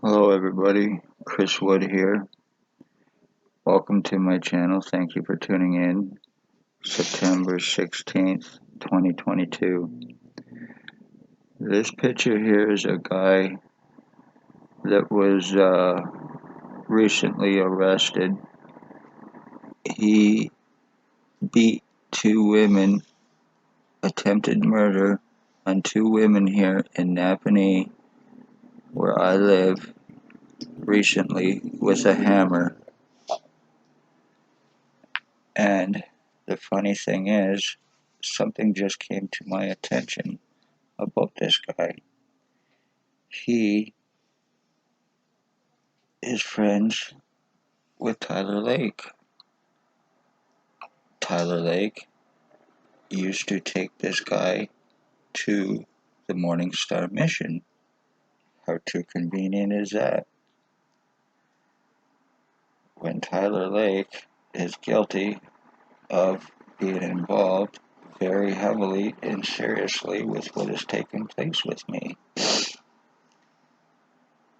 Hello everybody, Chris Wood here. Welcome to my channel. Thank you for tuning in. September 16th, 2022. This picture here is a guy that was recently arrested. He beat two women, attempted murder on two women here in NAPANEE, where I live, recently with a hammer. And the funny thing is, something just came to my attention about this guy. He is friends with Tyler Lake. Tyler Lake used to take this guy to the Morning Star mission. How too convenient is that? When Tyler Lake is guilty of being involved very heavily and seriously with what has taken place with me.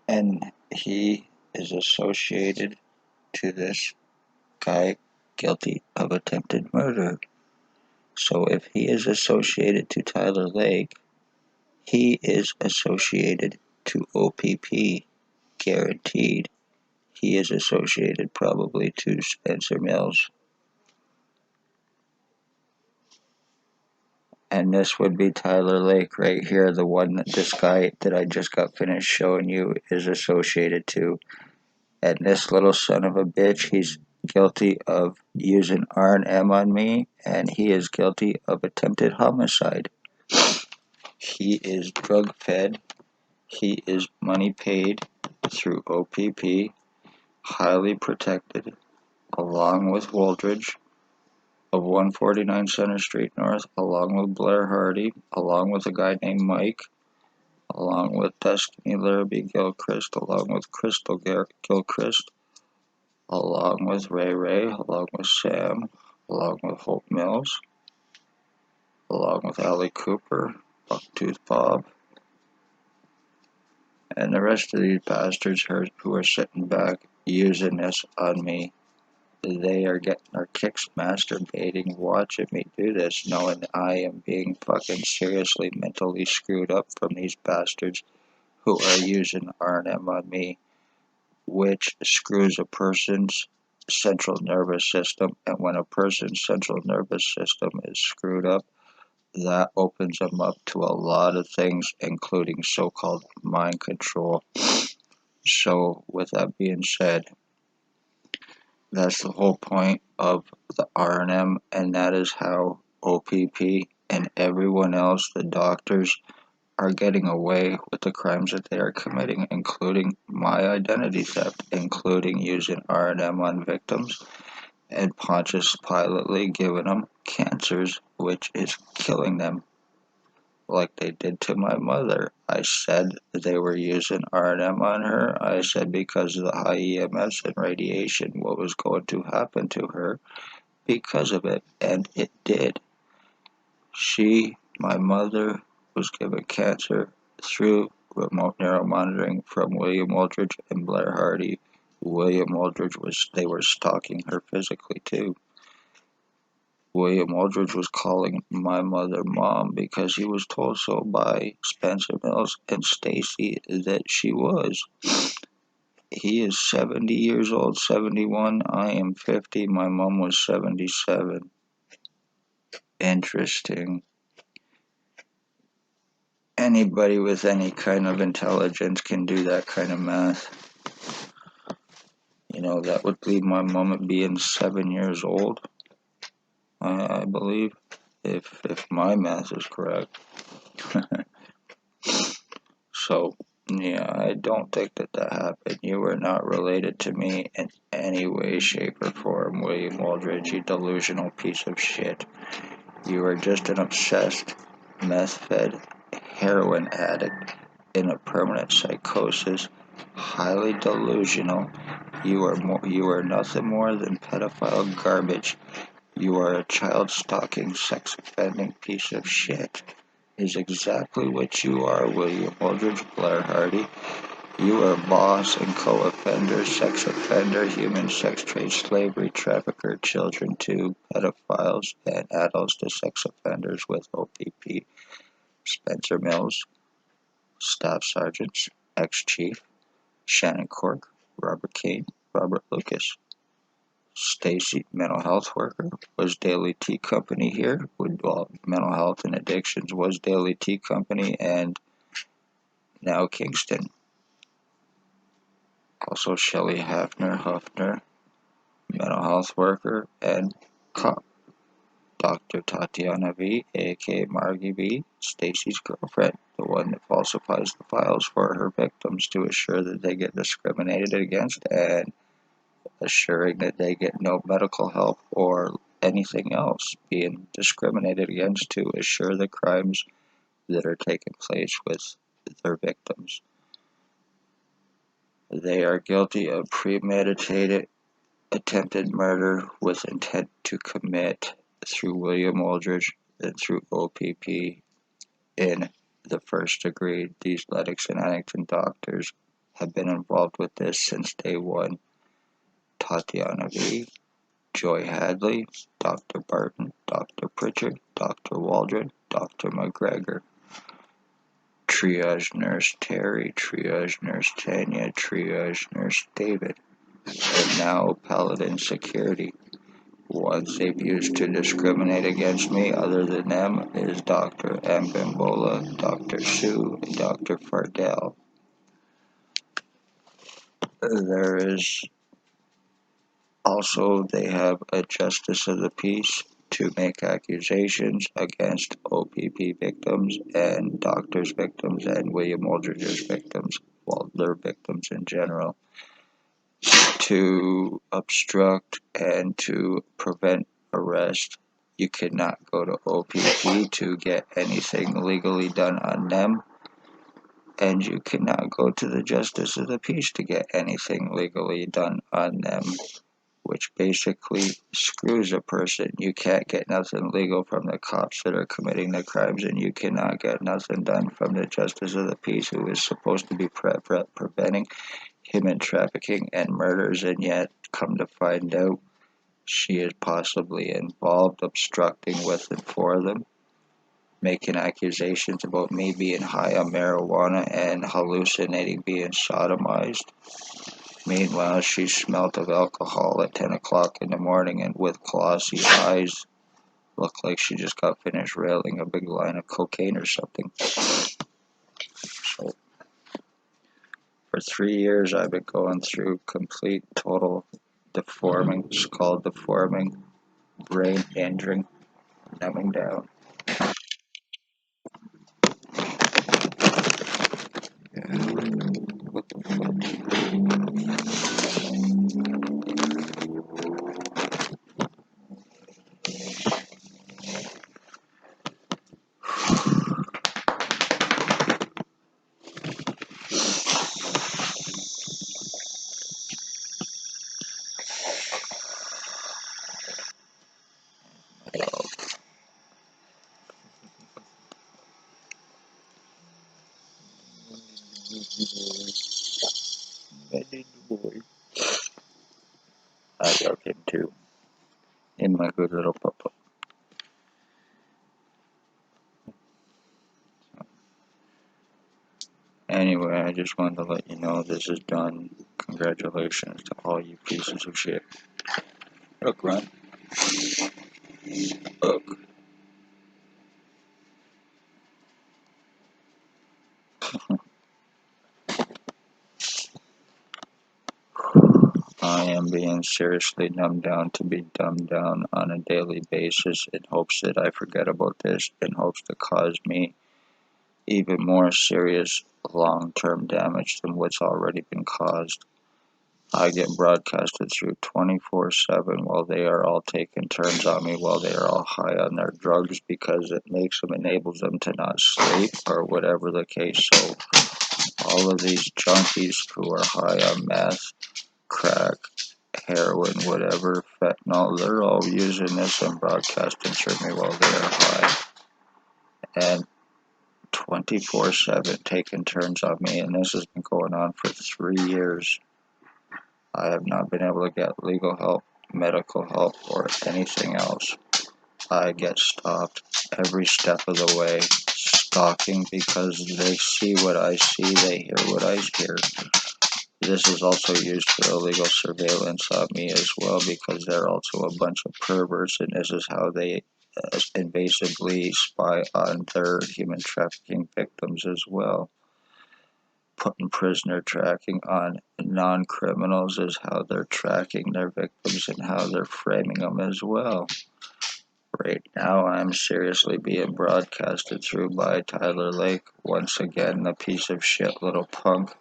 And he is associated to this guy guilty of attempted murder. So if he is associated to Tyler Lake, he is associated to O.P.P, guaranteed. He is associated probably to Spencer Mills. And this would be Tyler Lake right here, the one that this guy that I just got finished showing you is associated to. And this little son of a bitch, he's guilty of using R&M on me, and he is guilty of attempted homicide. He is drug fed. He is money paid through O.P.P, highly protected, along with Wooldridge of 149 Center Street North, along with Blair Hardy, along with a guy named Mike, along with Destiny Larrabee Gilchrist, along with Crystal Gilchrist, along with Ray, along with Sam, along with Hope Mills, along with Allie Cooper, Bucktooth Bob, and the rest of these bastards who are sitting back using this on me. They are getting their kicks masturbating, watching me do this, knowing I am being fucking seriously mentally screwed up from these bastards who are using R&M on me, which screws a person's central nervous system. And when a person's central nervous system is screwed up, that opens them up to a lot of things, including so-called mind control. So with that being said, that's the whole point of the R&M, and that is how O.P.P and everyone else, the doctors, are getting away with the crimes that they are committing, including my identity theft, including using R&M on victims, and Pontius Pilotely giving them cancers, which is killing them, like they did to my mother. I said they were using R&M on her. I said because of the high EMS and radiation, what was going to happen to her because of it, and it did. My mother, was given cancer through remote neuromonitoring from William Wooldridge and Blair Hardy. William Wooldridge they were stalking her physically too. William Wooldridge was calling my mother Mom because he was told so by Spencer Mills and Stacy that she was. He is 70 years old, 71. I am 50. My mom was 77. Interesting. Anybody with any kind of intelligence can do that kind of math. You know, that would leave my mom at being 7 years old, I believe, if my math is correct. So, yeah, I don't think that happened. You were not related to me in any way, shape, or form, William Wooldridge, you delusional piece of shit. You are just an obsessed, meth-fed heroin addict in a permanent psychosis, highly delusional. You are nothing more than pedophile garbage. You are a child-stalking, sex-offending piece of shit. Is exactly what you are, William Wooldridge, Blair Hardy. You are boss and co-offender, sex offender, human sex trade, slavery trafficker, children to pedophiles, and adults to sex offenders with O.P.P. Spencer Mills, Staff Sergeants, ex-chief, Shannon Cork, Robert Kane, Robert Lucas, Stacy, mental health worker, was Daily Tea Company here. Well, mental health and addictions was Daily Tea Company, and now Kingston. Also Shelley Huffner, mental health worker, and cop. Dr. Tatiana V, aka Margie V, Stacy's girlfriend, the one that falsifies the files for her victims to assure that they get discriminated against and assuring that they get no medical help or anything else being discriminated against to assure the crimes that are taking place with their victims. They are guilty of premeditated attempted murder with intent to commit through William Wooldridge and through O.P.P. in the first degree. These LENNOX and ADDINGTON doctors have been involved with this since day one. Tatiana V, Joy Hadley, Dr. Barton, Dr. Pritchard, Dr. Waldron, Dr. McGregor, triage nurse Terry, triage nurse Tanya, triage nurse David, and now Paladin Security. Ones they've used to discriminate against me other than them is Dr. M. Bimbola, Dr. Sue, and Dr. Fardell. There is also, they have a justice of the peace to make accusations against O.P.P. victims and doctors' victims and William Wooldridge's victims, well, their victims in general, to obstruct and to prevent arrest. You cannot go to O.P.P. to get anything legally done on them, and you cannot go to the Justice of the Peace to get anything legally done on them, which basically screws a person. You can't get nothing legal from the cops that are committing the crimes, and you cannot get nothing done from the Justice of the Peace, who is supposed to be preventing human trafficking and murders, and yet, come to find out, she is possibly involved, obstructing with and for them, making accusations about me being high on marijuana and hallucinating being sodomized. Meanwhile, she smelt of alcohol at 10 o'clock in the morning and with glossy eyes looked like she just got finished railing a big line of cocaine or something. So, for 3 years I've been going through complete, total deforming, skull deforming, brain injuring, numbing down. What the fuck? I love him too. In my good little papa. Anyway, I just wanted to let you know this is done. Congratulations to all you pieces of shit. Look, run. Look. I am being seriously numbed down to be dumbed down on a daily basis in hopes that I forget about this, in hopes to cause me even more serious long-term damage than what's already been caused. I get broadcasted through 24/7 while they are all taking turns on me while they are all high on their drugs because it enables them to not sleep or whatever the case. So all of these junkies who are high on meth, crack, heroin, whatever, fentanyl, they're all using this and broadcasting through me while they are high. And 24/7 taking turns on me, and this has been going on for 3 years. I have not been able to get legal help, medical help, or anything else. I get stopped every step of the way, stalking, because they see what I see, they hear what I hear. This is also used for illegal surveillance on me as well, because they're also a bunch of perverts, and this is how they invasively spy on their human trafficking victims as well. Putting prisoner tracking on non-criminals is how they're tracking their victims and how they're framing them as well. Right now, I'm seriously being broadcasted through by Tyler Lake, once again the piece of shit little punk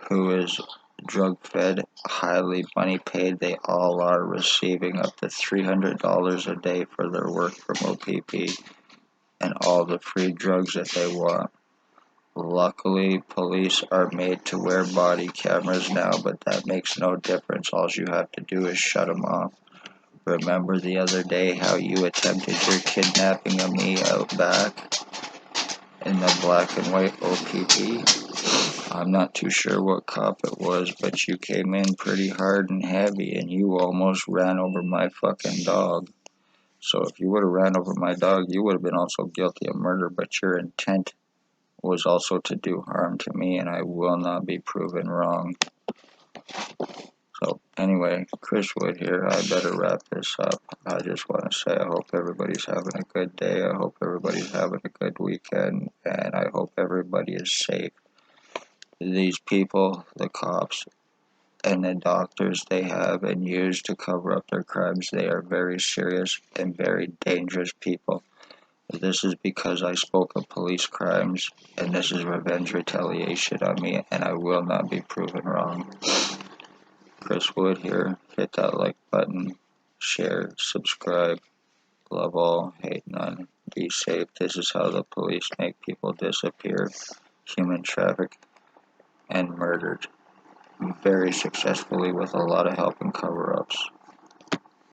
who is drug-fed, highly money-paid. They all are receiving up to $300 a day for their work from O.P.P and all the free drugs that they want. Luckily, police are made to wear body cameras now, but that makes no difference. All you have to do is shut them off. Remember the other day how you attempted your kidnapping of me out back in the black and white O.P.P? I'm not too sure what cop it was, but you came in pretty hard and heavy, and you almost ran over my fucking dog. So if you would have ran over my dog, you would have been also guilty of murder, but your intent was also to do harm to me, and I will not be proven wrong. So anyway, Chris Wood here. I better wrap this up. I just want to say I hope everybody's having a good day. I hope everybody's having a good weekend, and I hope everybody is safe. These people, the cops, and the doctors they have and use to cover up their crimes, they are very serious and very dangerous people. This is because I spoke of police crimes, and this is revenge retaliation on me, and I will not be proven wrong. Chris Wood here. Hit that like button, share, subscribe. Love all, hate none. Be safe. This is how the police make people disappear, human traffic, and murdered. Very successfully with a lot of help and cover-ups.